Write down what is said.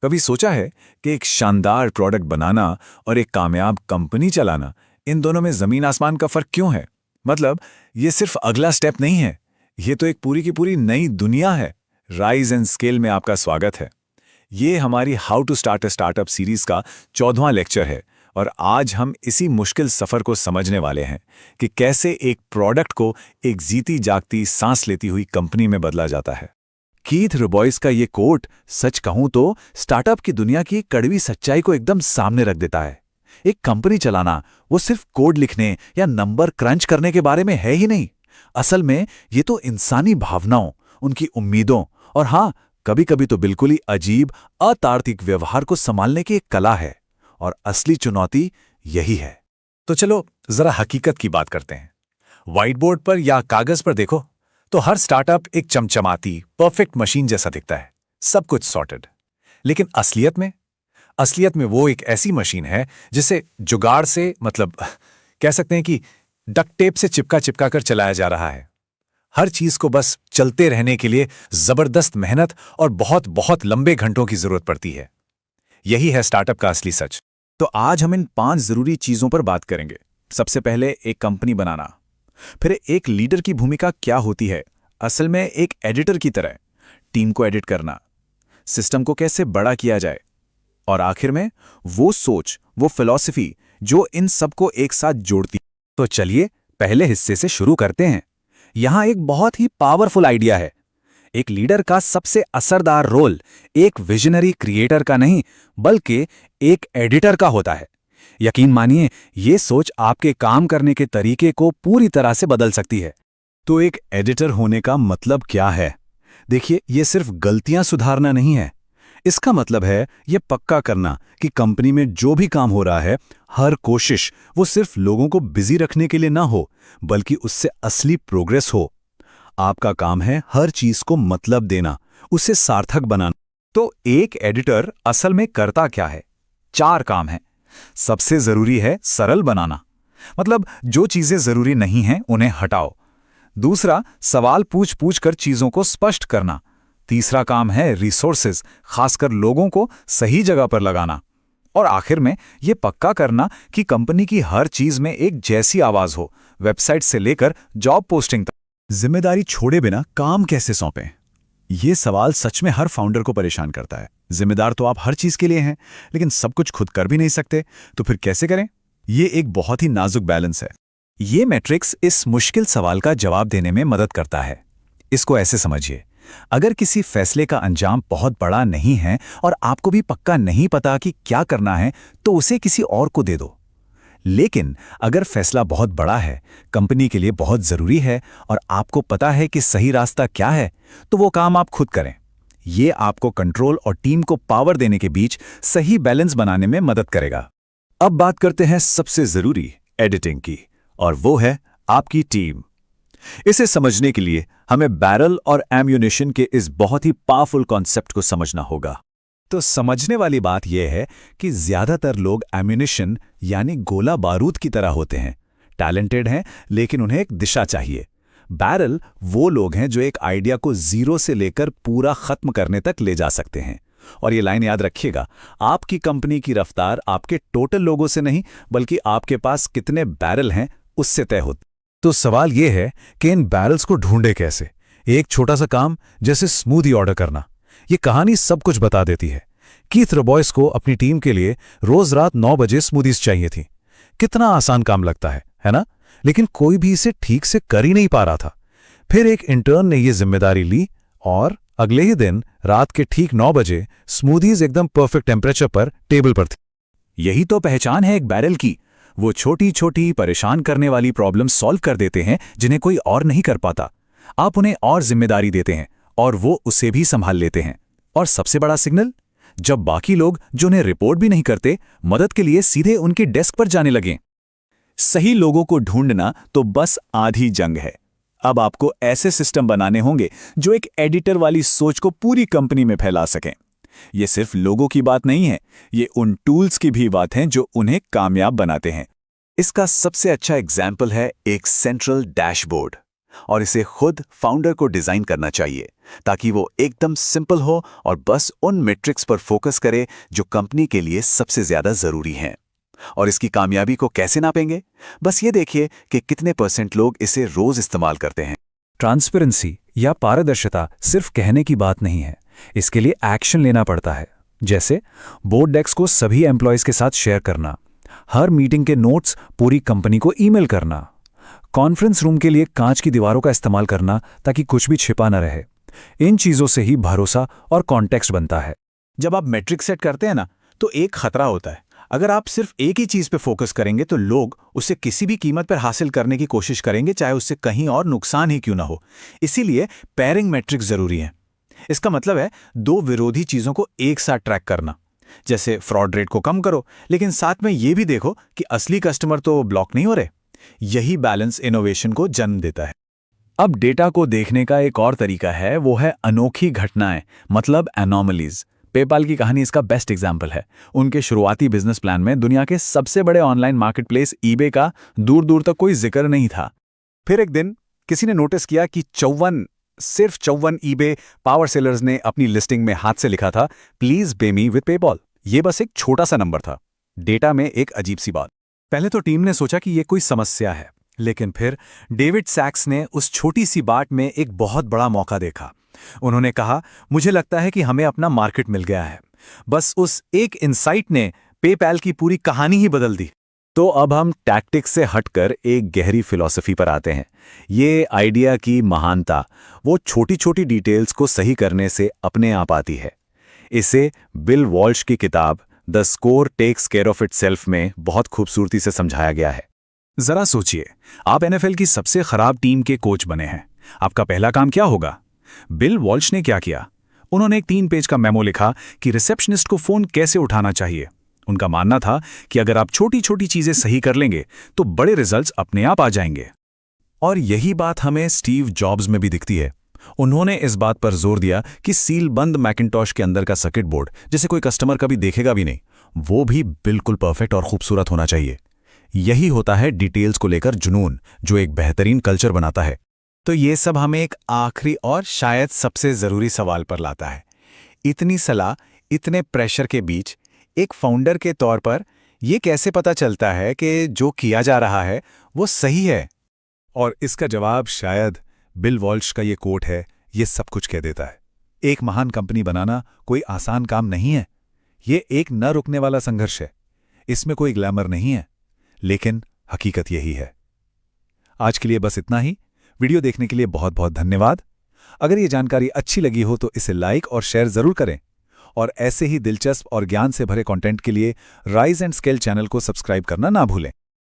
कभी सोचा है कि एक शानदार प्रोडक्ट बनाना और एक कामयाब कंपनी चलाना, इन दोनों में जमीन आसमान का फर्क क्यों है? मतलब, ये सिर्फ अगला स्टेप नहीं है, ये तो एक पूरी की पूरी नई दुनिया है। राइज एंड स्केल में आपका स्वागत है। ये हमारी how to start a startup series का 14वां लेक्चर है और आज हम इसी मुश्किल सफर को समझने वाले हैं कि कैसे एक प्रोडक्ट को एक जीती जागती सांस लेती हुई कंपनी में बदला जाता है। कीथ रुबॉइस का ये कोट सच कहूं तो स्टार्टअप की दुनिया की कड़वी सच्चाई को एकदम सामने रख देता है। एक कंपनी चलाना वो सिर्फ कोड लिखने या नंबर क्रंच करने के बारे में है ही नहीं। असल में ये तो इंसानी भावनाओं, उनकी उम्मीदों और हाँ, कभी कभी तो बिल्कुल ही अजीब अतार्किक व्यवहार को संभालने की एक कला है। और असली चुनौती यही है। तो चलो जरा हकीकत की बात करते हैं। व्हाइट बोर्ड पर या कागज पर देखो तो हर स्टार्टअप एक चमचमाती परफेक्ट मशीन जैसा दिखता है, सब कुछ सॉर्टेड। लेकिन असलियत में वो एक ऐसी मशीन है जिसे जुगाड़ से, मतलब कह सकते हैं कि डक्ट टेप से चिपका कर चलाया जा रहा है। हर चीज को बस चलते रहने के लिए जबरदस्त मेहनत और बहुत बहुत लंबे घंटों की जरूरत पड़ती है। यही है स्टार्टअप का असली सच। तो आज हम इन 5 जरूरी चीजों पर बात करेंगे। सबसे पहले एक कंपनी बनाना, फिर एक लीडर की भूमिका क्या होती है, असल में एक एडिटर की तरह टीम को एडिट करना, सिस्टम को कैसे बड़ा किया जाए, और आखिर में वो सोच, वो फिलॉसफी जो इन सबको एक साथ जोड़ती। तो चलिए पहले हिस्से से शुरू करते हैं। यहां एक बहुत ही पावरफुल आइडिया है। एक लीडर का सबसे असरदार रोल एक विजनरी क्रिएटर का नहीं, बल्कि एक एडिटर का होता है। यकीन मानिए, ये सोच आपके काम करने के तरीके को पूरी तरह से बदल सकती है। तो एक एडिटर होने का मतलब क्या है? देखिए, ये सिर्फ गलतियां सुधारना नहीं है। इसका मतलब है ये पक्का करना कि कंपनी में जो भी काम हो रहा है, हर कोशिश वो सिर्फ लोगों को बिजी रखने के लिए ना हो, बल्कि उससे असली प्रोग्रेस हो। आपका काम है हर चीज को मतलब देना, उसे सार्थक बनाना। तो एक एडिटर असल में करता क्या है? 4 काम हैं। सबसे जरूरी है सरल बनाना, मतलब जो चीजें जरूरी नहीं हैं उन्हें हटाओ। दूसरा, सवाल पूछ कर चीजों को स्पष्ट करना। तीसरा काम है रिसोर्सेज, खासकर लोगों को सही जगह पर लगाना। और आखिर में यह पक्का करना कि कंपनी की हर चीज में एक जैसी आवाज हो, वेबसाइट से लेकर जॉब पोस्टिंग तक। जिम्मेदारी छोड़े बिना काम कैसे सौंपें? ये सवाल सच में हर फाउंडर को परेशान करता है। जिम्मेदार तो आप हर चीज के लिए हैं, लेकिन सब कुछ खुद कर भी नहीं सकते, तो फिर कैसे करें? ये एक बहुत ही नाजुक बैलेंस है। ये मैट्रिक्स इस मुश्किल सवाल का जवाब देने में मदद करता है। इसको ऐसे समझिए, अगर किसी फैसले का अंजाम बहुत बड़ा नहीं है और आपको भी पक्का नहीं पता कि क्या करना है, तो उसे किसी और को दे दो। लेकिन अगर फैसला बहुत बड़ा है, कंपनी के लिए बहुत जरूरी है और आपको पता है कि सही रास्ता क्या है, तो वो काम आप खुद करें। ये आपको कंट्रोल और टीम को पावर देने के बीच सही बैलेंस बनाने में मदद करेगा। अब बात करते हैं सबसे जरूरी एडिटिंग की, और वो है आपकी टीम। इसे समझने के लिए हमें बैरल और एम्यूनिशन के इस बहुत ही पावरफुल कॉन्सेप्ट को समझना होगा। तो समझने वाली बात यह है कि ज्यादातर लोग एम्यूनिशन यानी गोला बारूद की तरह होते हैं। टैलेंटेड हैं, लेकिन उन्हें एक दिशा चाहिए। बैरल वो लोग हैं जो एक आइडिया को जीरो से लेकर पूरा खत्म करने तक ले जा सकते हैं। और ये लाइन याद रखिएगा, आपकी कंपनी की रफ्तार आपके टोटल लोगों से नहीं, बल्कि आपके पास कितने बैरल हैं उससे तय होती। तो सवाल यह है कि इन बैरल्स को ढूंढे कैसे? एक छोटा सा काम जैसे स्मूदी ऑर्डर करना, ये कहानी सब कुछ बता देती है। कीथ रुबॉइस को अपनी टीम के लिए रोज रात 9 बजे स्मूदीज चाहिए थी। कितना आसान काम लगता है ना? लेकिन कोई भी इसे ठीक से कर ही नहीं पा रहा था। फिर एक इंटर्न ने यह जिम्मेदारी ली और अगले ही दिन रात के ठीक 9 बजे स्मूदीज एकदम परफेक्ट टेम्परेचर पर टेबल पर थी। यही तो पहचान है एक बैरल की। वो छोटी छोटी परेशान करने वाली प्रॉब्लम सॉल्व कर देते हैं जिन्हें कोई और नहीं कर पाता। आप उन्हें और जिम्मेदारी देते हैं और वो उसे भी संभाल लेते हैं। और सबसे बड़ा सिग्नल, जब बाकी लोग जो उन्हें रिपोर्ट भी नहीं करते, मदद के लिए सीधे उनके डेस्क पर जाने लगें। सही लोगों को ढूंढना तो बस आधी जंग है। अब आपको ऐसे सिस्टम बनाने होंगे जो एक एडिटर वाली सोच को पूरी कंपनी में फैला सकें। ये सिर्फ लोगों की बात नहीं है, ये उन टूल्स की भी बात है जो उन्हें कामयाब बनाते हैं। इसका सबसे अच्छा एग्जाम्पल है एक सेंट्रल डैशबोर्ड। और इसे खुद फाउंडर को डिजाइन करना चाहिए ताकि वो एकदम सिंपल हो और बस उन मेट्रिक्स पर फोकस करे जो कंपनी के लिए सबसे ज्यादा जरूरी हैं। और इसकी कामयाबी को कैसे नापेंगे? बस ये देखिए कि कितने % लोग इसे रोज इस्तेमाल करते हैं। ट्रांसपेरेंसी या पारदर्शिता सिर्फ कहने की बात नहीं है, इसके लिए एक्शन लेना पड़ता है। जैसे बोर्ड डेक्स को सभी एम्प्लॉयज के साथ शेयर करना, हर मीटिंग के नोट्स पूरी कंपनी को ईमेल करना, कॉन्फ्रेंस रूम के लिए कांच की दीवारों का इस्तेमाल करना ताकि कुछ भी छिपा न रहे। इन चीजों से ही भरोसा और कॉन्टेक्स्ट बनता है। जब आप मैट्रिक सेट करते हैं ना, तो एक खतरा होता है। अगर आप सिर्फ एक ही चीज पे फोकस करेंगे तो लोग उसे किसी भी कीमत पर हासिल करने की कोशिश करेंगे, चाहे उससे कहीं और नुकसान ही क्यों ना हो। इसीलिए पेयरिंग मैट्रिक्स जरूरी है। इसका मतलब है दो विरोधी चीजों को एक साथ ट्रैक करना। जैसे फ्रॉड रेट को कम करो, लेकिन साथ में यह भी देखो कि असली कस्टमर तो ब्लॉक नहीं हो रहे। यही बैलेंस इनोवेशन को जन्म देता है। अब डेटा को देखने का एक और तरीका है, वो है अनोखी घटनाएं, मतलब एनोमलीज। पेपाल की कहानी इसका बेस्ट एग्जाम्पल है। उनके शुरुआती बिजनेस प्लान में दुनिया के सबसे बड़े ऑनलाइन मार्केटप्लेस ईबे का दूर दूर तक कोई जिक्र नहीं था। फिर एक दिन किसी ने नोटिस किया कि सिर्फ 54 ईबे पावर सेलर्स ने अपनी लिस्टिंग में हाथ से लिखा था, please pay me with PayPal. ये बस एक छोटा सा नंबर था, डेटा में एक अजीब सी बात। पहले तो टीम ने सोचा कि ये कोई समस्या है, लेकिन फिर डेविड सैक्स ने उस छोटी सी बात में एक बहुत बड़ा मौका देखा। उन्होंने कहा, मुझे लगता है कि हमें अपना मार्केट मिल गया है। बस उस एक इनसाइट ने पेपैल की पूरी कहानी ही बदल दी। तो अब हम टैक्टिक्स से हटकर एक गहरी फिलॉसफी पर आते हैं। ये आइडिया की महानता वो छोटी छोटी डिटेल्स को सही करने से अपने आप आती है। इसे बिल वॉल्श की किताब the score takes care of itself में बहुत खूबसूरती से समझाया गया है। जरा सोचिए, आप एनएफएल की सबसे खराब टीम के कोच बने हैं। आपका पहला काम क्या होगा? बिल वॉल्श ने क्या किया? उन्होंने एक 3 पेज का मेमो लिखा कि रिसेप्शनिस्ट को फोन कैसे उठाना चाहिए। उनका मानना था कि अगर आप छोटी छोटी चीजें सही कर लेंगे तो बड़े रिजल्ट्स अपने आप आ जाएंगे। और यही बात हमें स्टीव जॉब्स में भी दिखती है। उन्होंने इस बात पर जोर दिया कि सील बंद मैकिंटॉश के अंदर का सर्किट बोर्ड, जिसे कोई कस्टमर कभी देखेगा भी नहीं, वो भी बिल्कुल परफेक्ट और खूबसूरत होना चाहिए। यही होता है डिटेल्स को लेकर जुनून, जो एक बेहतरीन कल्चर बनाता है। तो ये सब हमें एक आखिरी और शायद सबसे जरूरी सवाल पर लाता है। इतनी सलाह, इतने प्रेशर के बीच एक फाउंडर के तौर पर यह कैसे पता चलता है कि जो किया जा रहा है वो सही है? और इसका जवाब शायद बिल वॉल्श का ये कोट है, ये सब कुछ कह देता है। एक महान कंपनी बनाना कोई आसान काम नहीं है। ये एक न रुकने वाला संघर्ष है। इसमें कोई ग्लैमर नहीं है, लेकिन हकीकत यही है। आज के लिए बस इतना ही। वीडियो देखने के लिए बहुत बहुत धन्यवाद। अगर ये जानकारी अच्छी लगी हो तो इसे लाइक और शेयर जरूर करें, और ऐसे ही दिलचस्प और ज्ञान से भरे कंटेंट के लिए राइज एंड स्केल चैनल को सब्सक्राइब करना ना भूलें।